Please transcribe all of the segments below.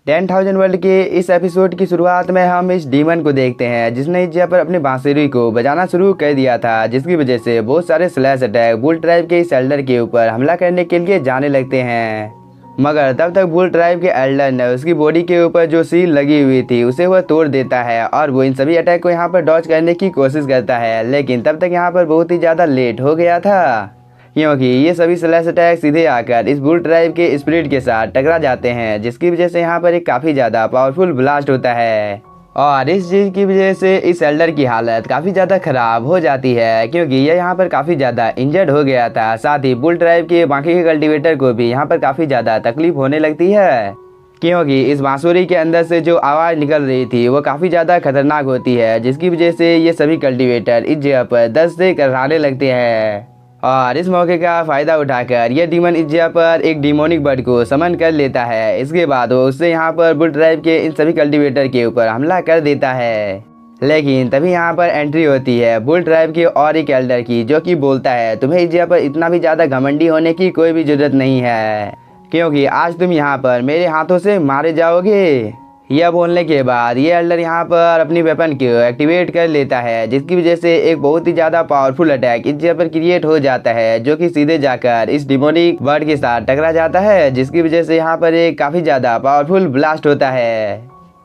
10,000 world के इस episode की शुरुआत में हम इस डीमन को देखते हैं जिसने इस जगह पर अपनी बांसुरी को बजाना शुरू कर दिया था, जिसकी वजह से बहुत सारे स्लैश अटैक बुल ट्राइब के इस एल्डर के ऊपर हमला करने के लिए जाने लगते हैं। मगर तब तक बुल ट्राइब के एल्डर ने उसकी बॉडी के ऊपर जो सील लगी हुई थी उसे वह तोड़ देता है और वो इन सभी अटैक को यहाँ पर डॉज करने की कोशिश करता है, लेकिन तब तक यहाँ पर बहुत ही ज़्यादा लेट हो गया था, क्योंकि ये सभी स्लैश अटैक सीधे आकर इस बुल ट्राइब के स्पिरिट के साथ टकरा जाते हैं, जिसकी वजह से यहाँ पर एक काफ़ी ज़्यादा पावरफुल ब्लास्ट होता है और इस चीज़ की वजह से इस एल्डर की हालत काफ़ी ज़्यादा ख़राब हो जाती है, क्योंकि यह यहाँ पर काफ़ी ज़्यादा इंजर्ड हो गया था। साथ ही बुल ट्राइब के बाकी के कल्टीवेटर को भी यहाँ पर काफ़ी ज़्यादा तकलीफ होने लगती है, क्योंकि इस बांसुरी के अंदर से जो आवाज़ निकल रही थी वो काफ़ी ज़्यादा खतरनाक होती है, जिसकी वजह से ये सभी कल्टीवेटर इस जगह पर दर्द से कराने लगते हैं। और इस मौके का फ़ायदा उठाकर यह डीमन इस जगह पर एक डिमोनिक बर्ड को समन कर लेता है। इसके बाद वो उससे यहाँ पर बुल ट्राइब के इन सभी कल्टीवेटर के ऊपर हमला कर देता है, लेकिन तभी यहाँ पर एंट्री होती है बुल ट्राइब के और एक एल्डर की, जो कि बोलता है तुम्हें इस जगह पर इतना भी ज़्यादा घमंडी होने की कोई भी ज़रूरत नहीं है, क्योंकि आज तुम यहाँ पर मेरे हाथों से मारे जाओगे। यह बोलने के बाद ये एल्डर यहाँ पर अपनी वेपन को एक्टिवेट कर लेता है, जिसकी वजह से एक बहुत ही ज़्यादा पावरफुल अटैक इस जगह पर क्रिएट हो जाता है, जो कि सीधे जाकर इस डिमोनिक बर्ड के साथ टकरा जाता है, जिसकी वजह से यहाँ पर एक काफ़ी ज़्यादा पावरफुल ब्लास्ट होता है।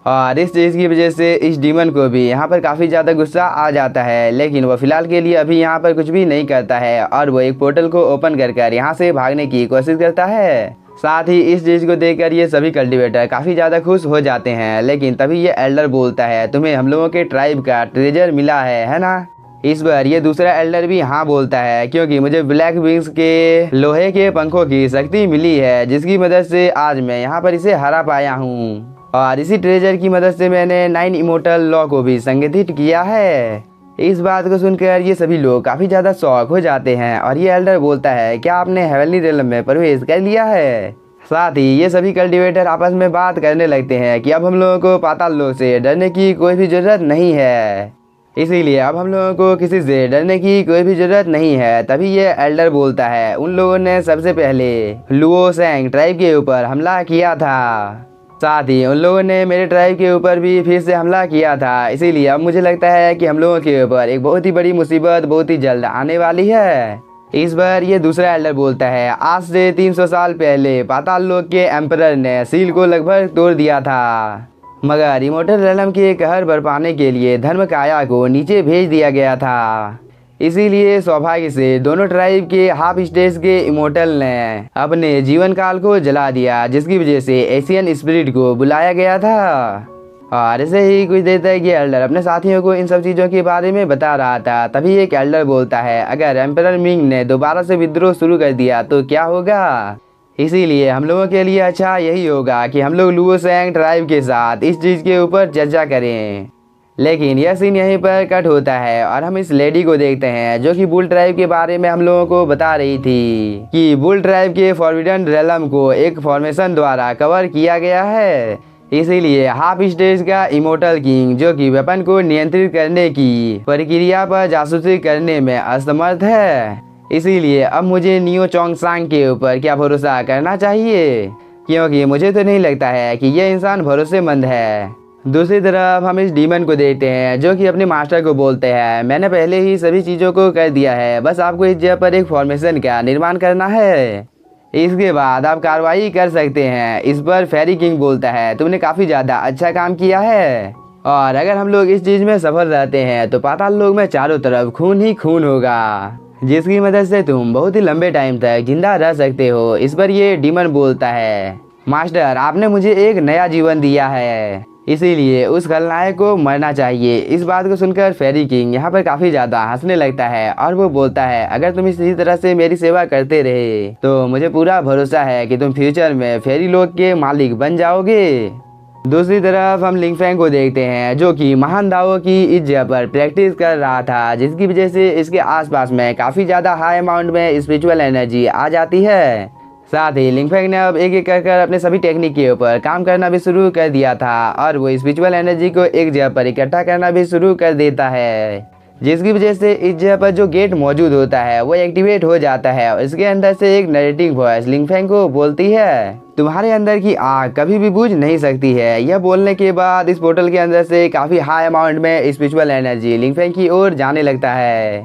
और इस चीज़ की वजह से इस डीमन को भी यहाँ पर काफ़ी ज़्यादा गुस्सा आ जाता है, लेकिन वो फिलहाल के लिए अभी यहाँ पर कुछ भी नहीं करता है और वो एक पोर्टल को ओपन कर यहाँ से भागने की कोशिश करता है। साथ ही इस चीज़ को देखकर ये सभी कल्टीवेटर काफ़ी ज़्यादा खुश हो जाते हैं, लेकिन तभी ये एल्डर बोलता है तुम्हें हम लोगों के ट्राइब का ट्रेजर मिला है ना। इस बार ये दूसरा एल्डर भी हाँ बोलता है, क्योंकि मुझे ब्लैक विंग्स के लोहे के पंखों की शक्ति मिली है, जिसकी मदद से आज मैं यहाँ पर इसे हरा पाया हूँ और इसी ट्रेजर की मदद से मैंने 9 इमोर्टल लॉ को भी संगठित किया है। इस बात को सुनकर ये सभी लोग काफ़ी ज़्यादा शॉक हो जाते हैं और ये एल्डर बोलता है क्या आपने हेवनली रेलम में प्रवेश कर लिया है। साथ ही ये सभी कल्टीवेटर आपस में बात करने लगते हैं कि अब हम लोगों को पाताल लोक से डरने की कोई भी ज़रूरत नहीं है, इसीलिए अब हम लोगों को किसी से डरने की कोई भी ज़रूरत नहीं है। तभी ये एल्डर बोलता है उन लोगों ने सबसे पहले लुओसेंग ट्राइब के ऊपर हमला किया था, साथ ही उन लोगों ने मेरे ट्राइब के ऊपर भी फिर से हमला किया था, इसीलिए अब मुझे लगता है कि हम लोगों के ऊपर एक बहुत ही बड़ी मुसीबत बहुत ही जल्द आने वाली है। इस बार ये दूसरा एल्डर बोलता है आज से 300 साल पहले पाताल लोक के एम्परर ने सील को लगभग तोड़ दिया था, मगर इमोर्टल रेलम के कहर बरपाने के लिए धर्म काया को नीचे भेज दिया गया था, इसीलिए सौभाग्य से दोनों ट्राइब के हाफ स्टेज के इमोर्टल ने अपने जीवन काल को जला दिया, जिसकी वजह से एशियन स्पिरिट को बुलाया गया था। और ऐसे ही कुछ देर तक ये एल्डर अपने साथियों को इन सब चीज़ों के बारे में बता रहा था। तभी एक एल्डर बोलता है अगर एम्परर मिंग ने दोबारा से विद्रोह शुरू कर दिया तो क्या होगा, इसीलिए हम लोगों के लिए अच्छा यही होगा कि हम लोग लुओसेंग ट्राइब के साथ इस चीज़ के ऊपर चर्चा करें। लेकिन यह सीन यहीं पर कट होता है और हम इस लेडी को देखते हैं, जो कि बुल ट्राइब के बारे में हम लोगों को बता रही थी कि बुल ट्राइब के फॉरबिडन रेलम को एक फॉर्मेशन द्वारा कवर किया गया है, इसीलिए हाफ स्टेज का इमोर्टल किंग, जो कि वेपन को नियंत्रित करने की प्रक्रिया पर जासूसी करने में असमर्थ है, इसीलिए अब मुझे नियो चोंगसांग के ऊपर क्या भरोसा करना चाहिए, क्योंकि मुझे तो नहीं लगता है कि यह इंसान भरोसेमंद है। दूसरी तरफ हम इस डीमन को देखते हैं, जो कि अपने मास्टर को बोलते हैं मैंने पहले ही सभी चीज़ों को कर दिया है, बस आपको इस जगह पर एक फॉर्मेशन का निर्माण करना है, इसके बाद आप कार्रवाई कर सकते हैं। इस पर फेरी किंग बोलता है तुमने काफ़ी ज़्यादा अच्छा काम किया है और अगर हम लोग इस चीज़ में सफल रहते हैं तो पाताल लोक में चारों तरफ खून ही खून होगा, जिसकी मदद से तुम बहुत ही लंबे टाइम तक जिंदा रह सकते हो। इस पर ये डीमन बोलता है मास्टर आपने मुझे एक नया जीवन दिया है, इसीलिए उस खलनायक को मरना चाहिए। इस बात को सुनकर फेरी किंग यहाँ पर काफ़ी ज़्यादा हंसने लगता है और वो बोलता है अगर तुम इसी तरह से मेरी सेवा करते रहे तो मुझे पूरा भरोसा है कि तुम फ्यूचर में फेरी लोक के मालिक बन जाओगे। दूसरी तरफ हम लिंगफेंग को देखते हैं, जो कि महान दावों की इस जगह पर प्रैक्टिस कर रहा था, जिसकी वजह से इसके आसपास में काफ़ी ज़्यादा हाई अमाउंट में स्पिरिचुअल एनर्जी आ जाती है। साथ ही लिंगफेंग ने अब एक एक कर अपने सभी टेक्निक के ऊपर काम करना भी शुरू कर दिया था और वो स्पिरिचुअल एनर्जी को एक जगह पर इकट्ठा करना भी शुरू कर देता है, जिसकी वजह से इस जगह पर जो गेट मौजूद होता है वो एक्टिवेट हो जाता है और इसके अंदर से एक नरेटिंग वॉइस लिंगफेंग को बोलती है तुम्हारे अंदर की आग कभी भी बुझ नहीं सकती है। यह बोलने के बाद इस पोर्टल के अंदर से काफी हाई अमाउंट में स्पिरिचुअल एनर्जी लिंगफेंग की ओर जाने लगता है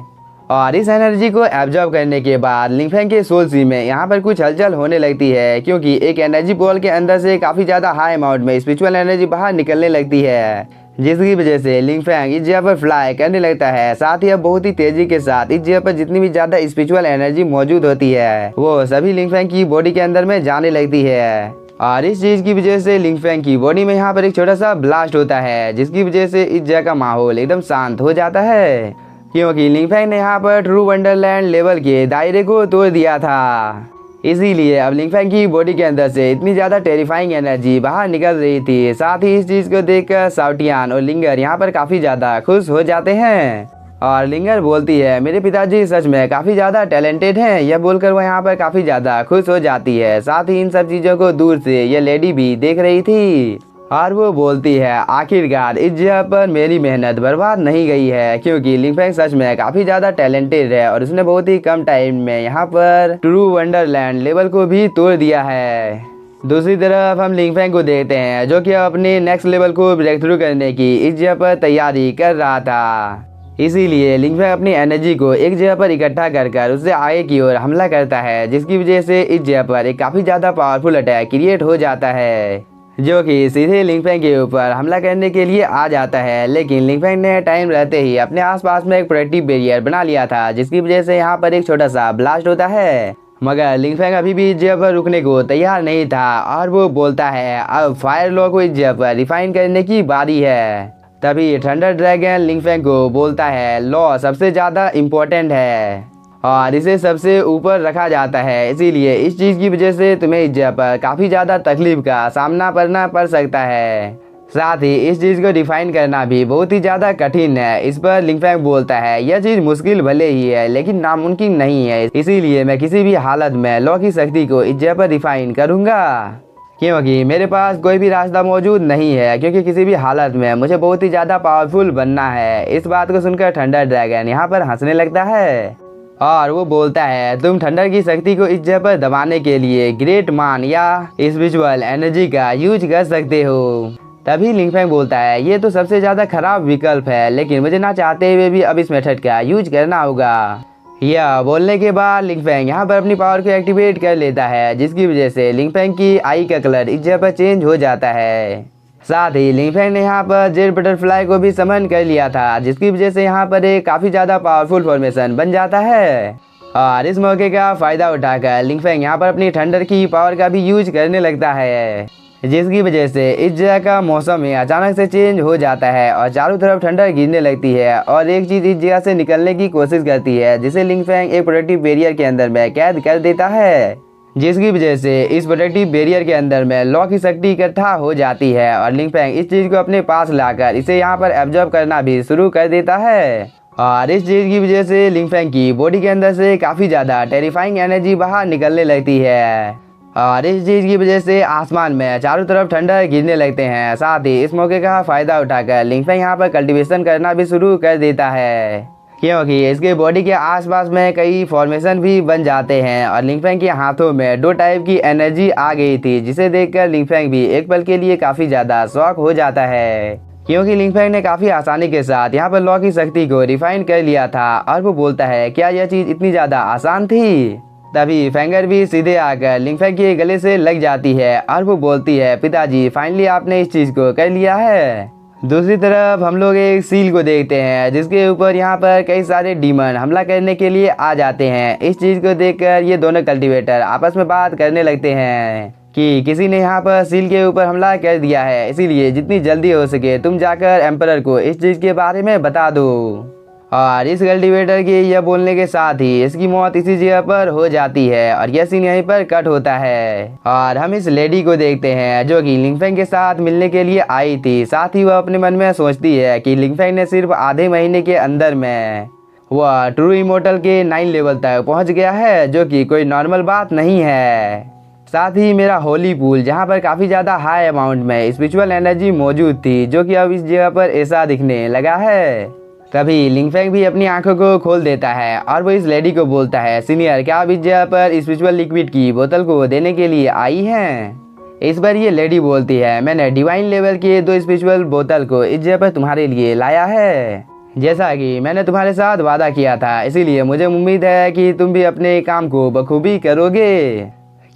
और इस एनर्जी को एब्जॉर्ब करने के बाद लिंगफेंग के सोल सी में यहाँ पर कुछ हलचल होने लगती है, क्योंकि एक एनर्जी बॉल के अंदर से काफी ज्यादा हाई अमाउंट में स्पिरिचुअल एनर्जी बाहर निकलने लगती है, जिसकी वजह से लिंगफेंग इस जगह पर फ्लाई करने लगता है। साथ ही अब बहुत ही तेजी के साथ इस जगह पर जितनी भी ज्यादा स्पिरिचुअल एनर्जी मौजूद होती है वो सभी लिंगफेंग की बॉडी के अंदर में जाने लगती है और इस चीज की वजह से लिंगफेंग की बॉडी में यहाँ पर एक छोटा सा ब्लास्ट होता है, जिसकी वजह से इस जगह का माहौल एकदम शांत हो जाता है, क्योंकि लिंगफेंग ने यहाँ पर ट्रू वंडरलैंड लेवल के दायरे को तोड़ दिया था। इसीलिए अब लिंगफेंग की बॉडी के अंदर से इतनी ज़्यादा टेरिफाइंग एनर्जी बाहर निकल रही थी। साथ ही इस चीज़ को देखकर शाओटियान और लिंगर यहाँ पर काफ़ी ज़्यादा खुश हो जाते हैं और लिंगर बोलती है मेरे पिताजी सच में काफ़ी ज़्यादा टैलेंटेड हैं। यह बोलकर वो यहाँ पर काफ़ी ज़्यादा खुश हो जाती है। साथ ही इन सब चीज़ों को दूर से यह लेडी भी देख रही थी और वो बोलती है आखिरकार इस जगह पर मेरी मेहनत बर्बाद नहीं गई है, क्योंकि लिंगफेंग सच में काफ़ी ज़्यादा टैलेंटेड है और उसने बहुत ही कम टाइम में यहाँ पर ट्रू वंडरलैंड लेवल को भी तोड़ दिया है। दूसरी तरफ हम लिंगफेंग को देखते हैं जो कि अपने नेक्स्ट लेवल को ब्रेक थ्रू करने की इस जगह पर तैयारी कर रहा था। इसीलिए लिंगफेंग अपनी एनर्जी को एक जगह पर इकट्ठा कर उससे आगे की ओर हमला करता है, जिसकी वजह से इस जगह पर एक काफ़ी ज़्यादा पावरफुल अटैक क्रिएट हो जाता है जो कि सीधे लिंगफेंग के ऊपर हमला करने के लिए आ जाता है। लेकिन लिंगफेंग ने टाइम रहते ही अपने आसपास में एक प्रोटेक्टिव बैरियर बना लिया था, जिसकी वजह से यहाँ पर एक छोटा सा ब्लास्ट होता है, मगर लिंगफेंग अभी भी इस जगह पर रुकने को तैयार नहीं था और वो बोलता है अब फायर लॉ को इस जगह पर रिफाइन करने की बारी है। तभी थंडर ड्रैगन लिंगफेंग को बोलता है लॉ सबसे ज़्यादा इम्पोर्टेंट है और इसे सबसे ऊपर रखा जाता है, इसीलिए इस चीज़ की वजह से तुम्हें इस जगह पर काफ़ी ज़्यादा तकलीफ का सामना करना पड़ सकता है। साथ ही इस चीज़ को डिफाइन करना भी बहुत ही ज़्यादा कठिन है। इस पर लिंगफेंग बोलता है यह चीज़ मुश्किल भले ही है लेकिन नामुमकिन नहीं है, इसीलिए मैं किसी भी हालत में लॉ की शक्ति को इस जगह पर डिफाइन करूँगा, क्योंकि मेरे पास कोई भी रास्ता मौजूद नहीं है, क्योंकि किसी भी हालत में मुझे बहुत ही ज़्यादा पावरफुल बनना है। इस बात को सुनकर थंडर ड्रैगन यहाँ पर हंसने लगता है और वो बोलता है तुम थंडर की शक्ति को इस जगह पर दबाने के लिए ग्रेट मान या स्पिरिचुअल एनर्जी का यूज कर सकते हो। तभी लिंगफेंग बोलता है ये तो सबसे ज़्यादा खराब विकल्प है, लेकिन मुझे ना चाहते हुए भी अब इस मेथड का यूज करना होगा। यह बोलने के बाद लिंगफेंग यहाँ पर अपनी पावर को एक्टिवेट कर लेता है, जिसकी वजह से लिंगफेंग की आई का कलर इस जगह पर चेंज हो जाता है। साथ ही लिंगफेंग ने यहाँ पर जेड बटरफ्लाई को भी समन कर लिया था, जिसकी वजह से यहाँ पर एक काफ़ी ज़्यादा पावरफुल फॉर्मेशन बन जाता है और इस मौके का फ़ायदा उठाकर लिंगफेंग यहाँ पर अपनी थंडर की पावर का भी यूज करने लगता है, जिसकी वजह से इस जगह का मौसम अचानक से चेंज हो जाता है और चारों तरफ ठंडर गिरने लगती है और एक चीज़ इस जगह से निकलने की कोशिश करती है, जिसे लिंगफेंग एक प्रोटेक्टिव बैरियर के अंदर में कैद कर देता है, जिसकी वजह से इस प्रोटेक्टिव बैरियर के अंदर में लॉ की शक्ति इकट्ठा हो जाती है और लिंगफेंग इस चीज़ को अपने पास लाकर इसे यहाँ पर एब्जॉर्ब करना भी शुरू कर देता है और इस चीज़ की वजह से लिंगफेंग की बॉडी के अंदर से काफ़ी ज़्यादा टेरिफाइंग एनर्जी बाहर निकलने लगती है और इस चीज़ की वजह से आसमान में चारों तरफ ठंडर गिरने लगते हैं। साथ ही इस मौके का फ़ायदा उठाकर लिंगफेंग यहाँ पर कल्टीवेशन करना भी शुरू कर देता है, क्योंकि इसके बॉडी के आसपास में कई फॉर्मेशन भी बन जाते हैं और लिंगफेंग के हाथों में 2 टाइप की एनर्जी आ गई थी, जिसे देखकर लिंगफेंग भी एक पल के लिए काफ़ी ज़्यादा शॉक हो जाता है, क्योंकि लिंगफेंग ने काफ़ी आसानी के साथ यहाँ पर लॉ की शक्ति को रिफाइन कर लिया था और वो बोलता है क्या यह चीज़ इतनी ज़्यादा आसान थी। तभी फेंगर भी सीधे आकर लिंगफेंग के गले से लग जाती है और वो बोलती है पिताजी फाइनली आपने इस चीज़ को कर लिया है। दूसरी तरफ हम लोग एक सील को देखते हैं, जिसके ऊपर यहाँ पर कई सारे डीमन हमला करने के लिए आ जाते हैं। इस चीज़ को देखकर ये दोनों कल्टीवेटर आपस में बात करने लगते हैं कि किसी ने यहाँ पर सील के ऊपर हमला कर दिया है, इसीलिए जितनी जल्दी हो सके तुम जाकर एम्परर को इस चीज़ के बारे में बता दो। और इस कल्टीवेटर के यह बोलने के साथ ही इसकी मौत इसी जगह पर हो जाती है और यह सीन यहीं पर कट होता है और हम इस लेडी को देखते हैं जो कि लिंगफेंग के साथ मिलने के लिए आई थी। साथ ही वह अपने मन में सोचती है कि लिंगफेंग ने सिर्फ आधे महीने के अंदर में वह ट्रू इमोर्टल के 9 लेवल तक पहुंच गया है, जो कि कोई नॉर्मल बात नहीं है। साथ ही मेरा होली पूल जहां पर काफ़ी ज़्यादा हाई अमाउंट में स्पिरिचुअल एनर्जी मौजूद थी, जो कि अब इस जगह पर ऐसा दिखने लगा है। तभी लिंगफेंग भी अपनी आंखों को खोल देता है और वो इस लेडी को बोलता है सीनियर क्या आप इस जगह पर स्पिरिचुअल लिक्विड की बोतल को देने के लिए आई हैं। इस पर ये लेडी बोलती है, मैंने डिवाइन लेवल के 2 स्पिरिचुअल बोतल को इस जगह पर तुम्हारे लिए लाया है। जैसा कि मैंने तुम्हारे साथ वादा किया था, इसीलिए मुझे उम्मीद है कि तुम भी अपने काम को बखूबी करोगे,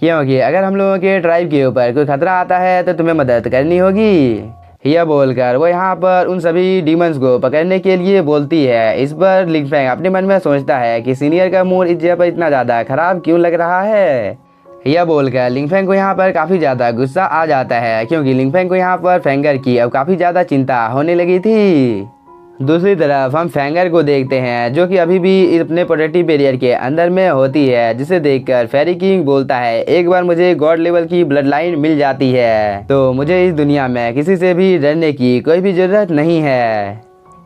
क्योंकि अगर हम लोगों के ट्राइब के ऊपर कोई खतरा आता है तो तुम्हें मदद करनी होगी। यह बोलकर वो यहाँ पर उन सभी डीमंस को पकड़ने के लिए बोलती है। इस पर लिंगफेंग अपने मन में सोचता है कि सीनियर का मूड इस जगह पर इतना ज़्यादा खराब क्यों लग रहा है। यह बोलकर लिंगफेंग को यहाँ पर काफ़ी ज़्यादा गुस्सा आ जाता है, क्योंकि लिंगफेंग को यहाँ पर फेंगर की अब काफ़ी ज़्यादा चिंता होने लगी थी। दूसरी तरफ हम फेंगर को देखते हैं, जो कि अभी भी अपने प्रोटेक्टिव बैरियर के अंदर में होती है, जिसे देखकर फेरी किंग बोलता है, एक बार मुझे गॉड लेवल की ब्लड लाइन मिल जाती है तो मुझे इस दुनिया में किसी से भी डरने की कोई भी जरूरत नहीं है।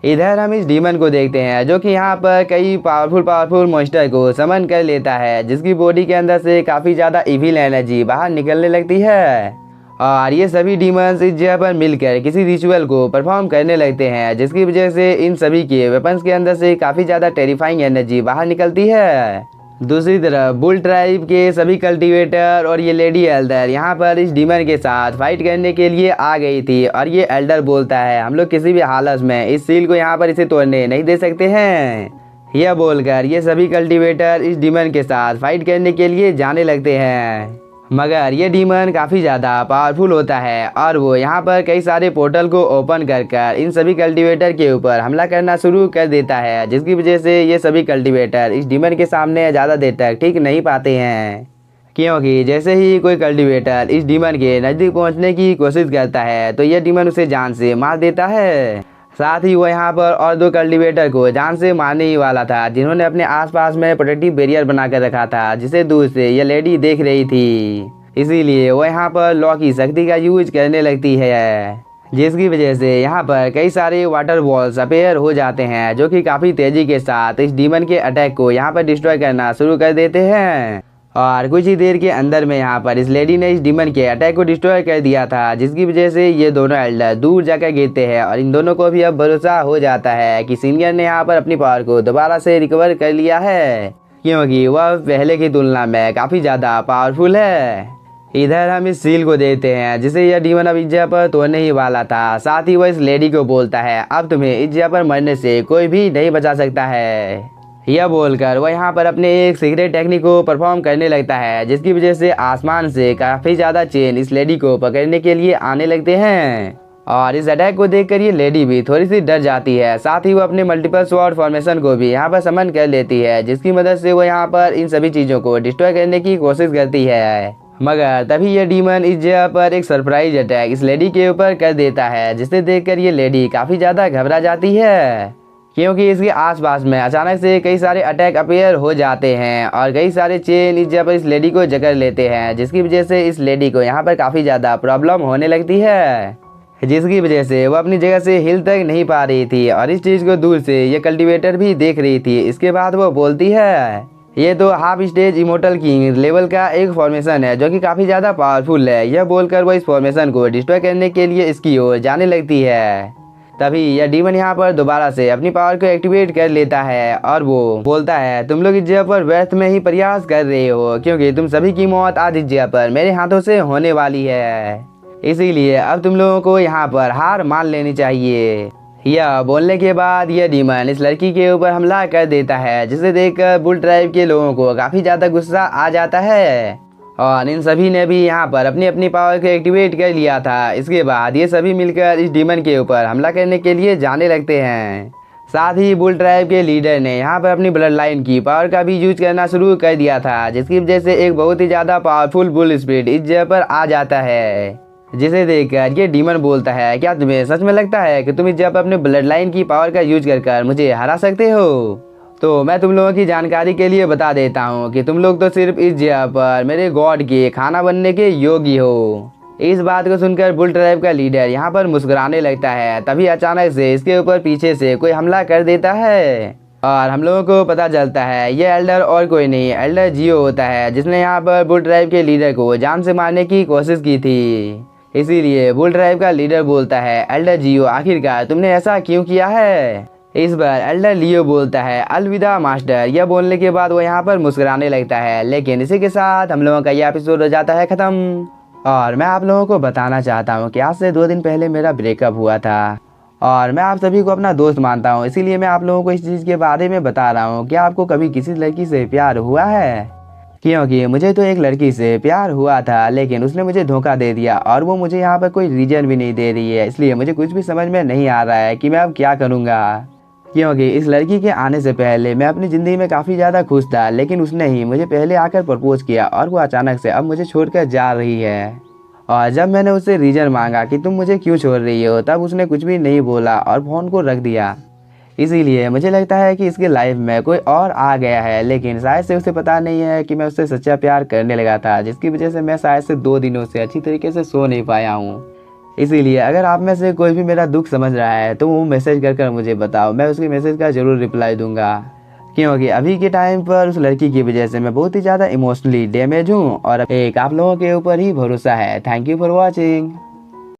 इधर हम इस डीमन को देखते हैं, जो कि यहाँ पर कई पावरफुल मॉन्स्टर को समन कर लेता है, जिसकी बॉडी के अंदर से काफ़ी ज़्यादा इविल एनर्जी बाहर निकलने लगती है। और ये सभी डीमंस इस जगह पर मिलकर किसी रिचुअल को परफॉर्म करने लगते हैं, जिसकी वजह से इन सभी के वेपन्स के अंदर से काफ़ी ज़्यादा टेरिफाइंग एनर्जी बाहर निकलती है। दूसरी तरफ बुल ट्राइब के सभी कल्टीवेटर और ये लेडी एल्डर यहाँ पर इस डीमन के साथ फाइट करने के लिए आ गई थी। और ये एल्डर बोलता है, हम लोग किसी भी हालत में इस सील को यहाँ पर इसे तोड़ने नहीं दे सकते हैं। यह बोलकर ये सभी कल्टीवेटर इस डीमन के साथ फाइट करने के लिए जाने लगते हैं, मगर ये डीमन काफ़ी ज़्यादा पावरफुल होता है और वो यहाँ पर कई सारे पोर्टल को ओपन कर इन सभी कल्टीवेटर के ऊपर हमला करना शुरू कर देता है, जिसकी वजह से ये सभी कल्टीवेटर इस डीमन के सामने ज़्यादा देर तक टिक नहीं पाते हैं, क्योंकि जैसे ही कोई कल्टीवेटर इस डीमन के नज़दीक पहुँचने की कोशिश करता है तो यह डीमन उसे जान से मार देता है। साथ ही वो यहाँ पर और 2 कल्टीवेटर को जान से मारने ही वाला था, जिन्होंने अपने आसपास में प्रोटेक्टिव बैरियर बना कर रखा था, जिसे दूर से ये लेडी देख रही थी। इसीलिए वो यहाँ पर लॉ की शक्ति का यूज करने लगती है, जिसकी वजह से यहाँ पर कई सारे वाटर वॉल्स अपेयर हो जाते हैं, जो कि काफ़ी तेज़ी के साथ इस डीमन के अटैक को यहाँ पर डिस्ट्रॉय करना शुरू कर देते हैं। और कुछ ही देर के अंदर में यहाँ पर इस लेडी ने इस डीमन के अटैक को डिस्ट्रॉय कर दिया था, जिसकी वजह से ये दोनों एल्डर दूर जाकर गिरते हैं। और इन दोनों को भी अब भरोसा हो जाता है कि सीनियर ने यहाँ पर अपनी पावर को दोबारा से रिकवर कर लिया है, क्योंकि वह पहले की तुलना में काफ़ी ज़्यादा पावरफुल है। इधर हम इस सील को देखते हैं, जिसे यह डीमन अब इस जगह पर तोड़ने ही वाला था। साथ ही वह इस लेडी को बोलता है, अब तुम्हें इस जगह पर मरने से कोई भी नहीं बचा सकता है। यह बोलकर वह यहाँ पर अपने एक सीक्रेट टेक्निक को परफॉर्म करने लगता है, जिसकी वजह से आसमान से काफ़ी ज़्यादा चेन इस लेडी को पकड़ने के लिए आने लगते हैं। और इस अटैक को देखकर ये लेडी भी थोड़ी सी डर जाती है। साथ ही वो अपने मल्टीपल स्वॉर्ड फॉर्मेशन को भी यहाँ पर समन कर लेती है, जिसकी मदद से वो यहाँ पर इन सभी चीज़ों को डिस्ट्रॉय करने की कोशिश करती है। मगर तभी यह डीमन इस जगह पर एक सरप्राइज अटैक इस लेडी के ऊपर कर देता है, जिसे देखकर ये लेडी काफ़ी ज़्यादा घबरा जाती है, क्योंकि इसके आसपास में अचानक से कई सारे अटैक अपेयर हो जाते हैं और कई सारे चेन इस जगह पर इस लेडी को जकड़ लेते हैं, जिसकी वजह से इस लेडी को यहाँ पर काफ़ी ज़्यादा प्रॉब्लम होने लगती है, जिसकी वजह से वो अपनी जगह से हिल तक नहीं पा रही थी। और इस चीज़ को दूर से ये कल्टीवेटर भी देख रही थी। इसके बाद वो बोलती है, ये तो half stage immortal king level का एक फॉर्मेशन है, जो कि काफ़ी ज़्यादा पावरफुल है। यह बोलकर वो इस फॉर्मेशन को डिस्ट्रॉय करने के लिए इसकी ओर जाने लगती है। तभी यह डीमन यहाँ पर दोबारा से अपनी पावर को एक्टिवेट कर लेता है और वो बोलता है, तुम लोग इस जगह पर व्यर्थ में ही प्रयास कर रहे हो, क्योंकि तुम सभी की मौत आज इस जगह पर मेरे हाथों से होने वाली है। इसीलिए अब तुम लोगों को यहाँ पर हार मान लेनी चाहिए। यह बोलने के बाद यह डीमन इस लड़की के ऊपर हमला कर देता है, जिसे देखकर बुल ट्राइब के लोगों को काफ़ी ज़्यादा गुस्सा आ जाता है और इन सभी ने भी यहाँ पर अपनी अपनी पावर को एक्टिवेट कर लिया था। इसके बाद ये सभी मिलकर इस डीमन के ऊपर हमला करने के लिए जाने लगते हैं। साथ ही बुल ट्राइब के लीडर ने यहाँ पर अपनी ब्लड लाइन की पावर का भी यूज करना शुरू कर दिया था, जिसकी वजह से एक बहुत ही ज़्यादा पावरफुल बुल स्पिरिट इस जगह पर आ जाता है, जिसे देखकर ये डीमन बोलता है, क्या तुम्हें सच में लगता है कि तुम इस जगह पर अपने ब्लड लाइन की पावर का यूज कर मुझे हरा सकते हो? तो मैं तुम लोगों की जानकारी के लिए बता देता हूँ कि तुम लोग तो सिर्फ इस जगह पर मेरे गॉड के खाना बनने के योग्य हो। इस बात को सुनकर बुल ट्राइब का लीडर यहाँ पर मुस्कुराने लगता है। तभी अचानक से इसके ऊपर पीछे से कोई हमला कर देता है और हम लोगों को पता चलता है ये एल्डर और कोई नहीं, एल्डर जियो होता है, जिसने यहाँ पर बुल ट्राइब के लीडर को जान से मारने की कोशिश की थी। इसीलिए बुल ट्राइब का लीडर बोलता है, एल्डर जियो आखिरकार तुमने ऐसा क्यों किया है? इस बार एल्डर लियो बोलता है, अलविदा मास्टर। यह बोलने के बाद वो यहाँ पर मुस्कुराने लगता है। लेकिन इसी के साथ हम लोगों का यह एपिसोड हो जाता है खत्म। और मैं आप लोगों को बताना चाहता हूँ कि आज से 2 दिन पहले मेरा ब्रेकअप हुआ था और मैं आप सभी को अपना दोस्त मानता हूँ, इसीलिए मैं आप लोगों को इस चीज़ के बारे में बता रहा हूँ कि आपको कभी किसी लड़की से प्यार हुआ है। क्योंकि मुझे तो एक लड़की से प्यार हुआ था, लेकिन उसने मुझे धोखा दे दिया और वो मुझे यहाँ पर कोई रीज़न भी नहीं दे रही है, इसलिए मुझे कुछ भी समझ में नहीं आ रहा है कि मैं अब क्या करूँगा। क्योंकि इस लड़की के आने से पहले मैं अपनी ज़िंदगी में काफ़ी ज़्यादा खुश था, लेकिन उसने ही मुझे पहले आकर प्रपोज़ किया और वो अचानक से अब मुझे छोड़कर जा रही है। और जब मैंने उससे रीज़न मांगा कि तुम मुझे क्यों छोड़ रही हो, तब उसने कुछ भी नहीं बोला और फ़ोन को रख दिया। इसीलिए मुझे लगता है कि इसकी लाइफ में कोई और आ गया है, लेकिन शायद से उसे पता नहीं है कि मैं उससे सच्चा प्यार करने लगा था, जिसकी वजह से मैं शायद से 2 दिनों से अच्छी तरीके से सो नहीं पाया हूँ। इसीलिए अगर आप में से कोई भी मेरा दुख समझ रहा है तो वो मैसेज कर मुझे बताओ, मैं उसके मैसेज का ज़रूर रिप्लाई दूंगा। क्योंकि अभी के टाइम पर उस लड़की की वजह से मैं बहुत ही ज़्यादा इमोशनली डैमेज हूँ और एक आप लोगों के ऊपर ही भरोसा है। Thank you for watching.